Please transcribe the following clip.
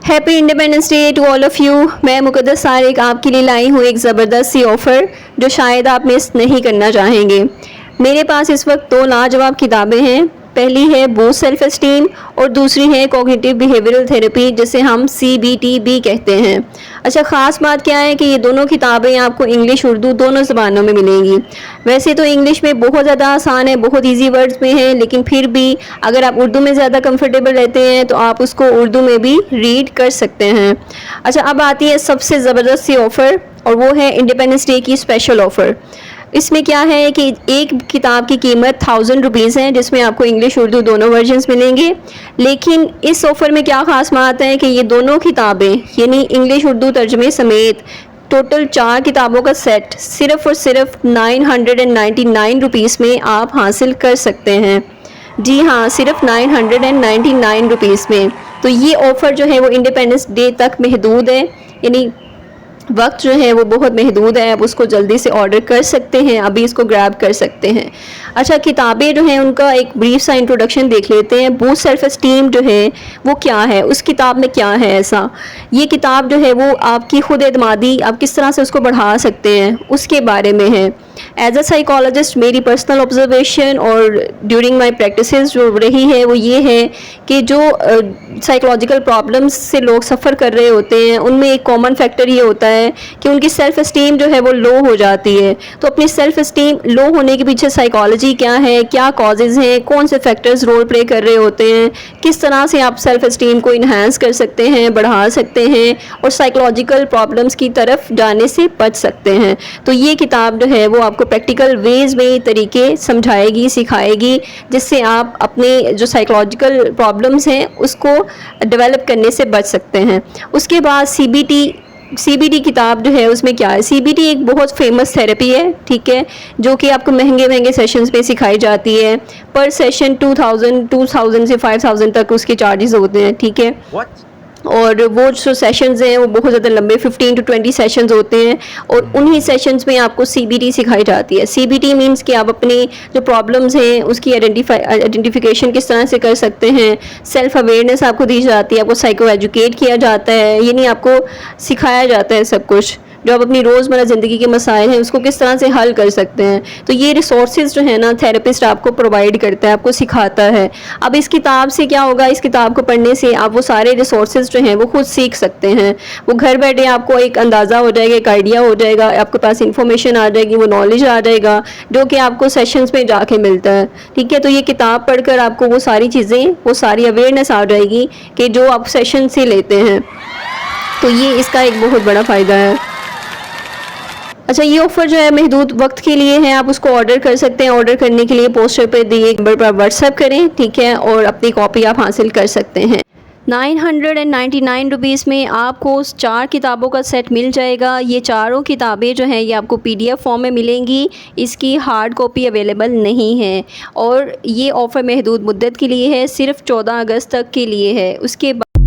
Happy independence day to all of you. मैं मुक़द्दस सारिक आपके लिए लाई हूँ एक ज़बरदस्त सी ऑफ़र जो शायद आप मिस नहीं करना चाहेंगे। मेरे पास इस वक्त दो लाजवाब किताबें हैं। पहली है बूस्ट सेल्फ एस्टीम और दूसरी है कॉग्निटिव बिहेवियरल थेरेपी, जिसे हम CBT कहते हैं। अच्छा, ख़ास बात क्या है कि ये दोनों किताबें आपको इंग्लिश उर्दू दोनों ज़बानों में मिलेंगी। वैसे तो इंग्लिश में बहुत ज़्यादा आसान है, बहुत ईजी वर्ड्स में है, लेकिन फिर भी अगर आप उर्दू में ज़्यादा कंफर्टेबल रहते हैं तो आप उसको उर्दू में भी रीड कर सकते हैं। अच्छा, अब आती है सबसे ज़बरदस्त सी ऑफ़र, और वो है इंडिपेंडेंस डे की स्पेशल ऑफ़र। इसमें क्या है कि एक किताब की कीमत 1000 रुपीज़ है, जिसमें आपको इंग्लिश उर्दू दोनों वर्जन्स मिलेंगे। लेकिन इस ऑफ़र में क्या ख़ास बात है कि ये दोनों किताबें यानी इंग्लिश उर्दू तर्जमे समेत टोटल 4 किताबों का सेट सिर्फ़ और सिर्फ 999 रुपीज़ में आप हासिल कर सकते हैं। जी हाँ, सिर्फ 999 रुपीज़ में। तो ये ऑफ़र जो है वो इंडिपेंडेंस डे तक महदूद है, यानी वक्त जो है वो बहुत महदूद है। आप उसको जल्दी से ऑर्डर कर सकते हैं, अभी इसको ग्रैब कर सकते हैं। अच्छा, किताबें जो हैं उनका एक ब्रीफ सा इंट्रोडक्शन देख लेते हैं। बूस्ट सेल्फ एस्टीम जो है वो क्या है, उस किताब में क्या है ऐसा। ये किताब जो है वो आपकी खुद एतमादी, आप किस तरह से उसको बढ़ा सकते हैं, उसके बारे में है। एज अ साइकोलॉजिस्ट मेरी पर्सनल ऑब्जर्वेशन और ड्यूरिंग माई प्रैक्टिसेस जो रही है वो ये है कि जो साइकोलॉजिकल प्रॉब्लम्स से लोग सफ़र कर रहे होते हैं उनमें एक कॉमन फैक्टर ये होता है कि उनकी सेल्फ़ एस्टीम जो है वो लो हो जाती है। तो अपनी सेल्फ़ एस्टीम लो होने के पीछे साइकोलॉजी क्या है, क्या कॉजेज़ हैं, कौन से फैक्टर्स रोल प्ले कर रहे होते हैं, किस तरह से आप सेल्फ़ एस्टीम को इन्हांस कर सकते हैं, बढ़ा सकते हैं और साइकोलॉजिकल प्रॉब्लम्स की तरफ जाने से बच सकते हैं। तो ये किताब जो है वो आपको प्रैक्टिकल वेज़ में तरीके समझाएगी, सिखाएगी, जिससे आप अपने जो साइकोलॉजिकल प्रॉब्लम्स हैं उसको डेवलप करने से बच सकते हैं। उसके बाद CBT किताब जो है उसमें क्या है, CBT एक बहुत फेमस थेरेपी है, ठीक है, जो कि आपको महंगे सेशंस पे सिखाई जाती है। पर सेशन 2000 से 5000 तक उसके चार्जेस होते हैं, ठीक है। और वो जो सेशंस हैं वो बहुत ज़्यादा लंबे 15 to 20 सेशंस होते हैं, और उन्हीं सेशंस में आपको CBT सिखाई जाती है। CBT मींस कि आप अपनी जो प्रॉब्लम्स हैं उसकी आइडेंटिफिकेशन किस तरह से कर सकते हैं, सेल्फ अवेयरनेस आपको दी जाती है, आपको साइको एजुकेट किया जाता है, यानी आपको सिखाया जाता है सब कुछ जो आप अपनी रोज़मर्रा ज़िंदगी के मसाइल हैं उसको किस तरह से हल कर सकते हैं। तो ये रिसोर्सेज जो है ना थेरेपिस्ट आपको प्रोवाइड करता है, आपको सिखाता है। अब इस किताब से क्या होगा, इस किताब को पढ़ने से आप वो सारे रिसोर्सेज जो हैं वो खुद सीख सकते हैं। वो घर बैठे आपको एक अंदाज़ा हो जाएगा, एक आइडिया हो जाएगा, आपके पास इंफॉर्मेशन आ जाएगी, वो नॉलेज आ जाएगा जो कि आपको सेशंस में जाके मिलता है, ठीक है। तो ये किताब पढ़कर आपको वो सारी चीज़ें, वो सारी अवेयरनेस आ जाएगी कि जो आप सेशन से लेते हैं। तो ये इसका एक बहुत बड़ा फ़ायदा है। अच्छा, ये ऑफ़र जो है महदूद वक्त के लिए है, आप उसको ऑर्डर कर सकते हैं। ऑर्डर करने के लिए पोस्टर पर दिए नंबर पर व्हाट्सएप करें, ठीक है, और अपनी कॉपी आप हासिल कर सकते हैं। 999 रुपीज़ में आपको 4 किताबों का सेट मिल जाएगा। ये चारों किताबें जो हैं ये आपको PDF फॉर्म में मिलेंगी, इसकी हार्ड कॉपी अवेलेबल नहीं है। और ये ऑफ़र महदूद मुद्दत के लिए है, सिर्फ 14 अगस्त तक के लिए है। उसके बाद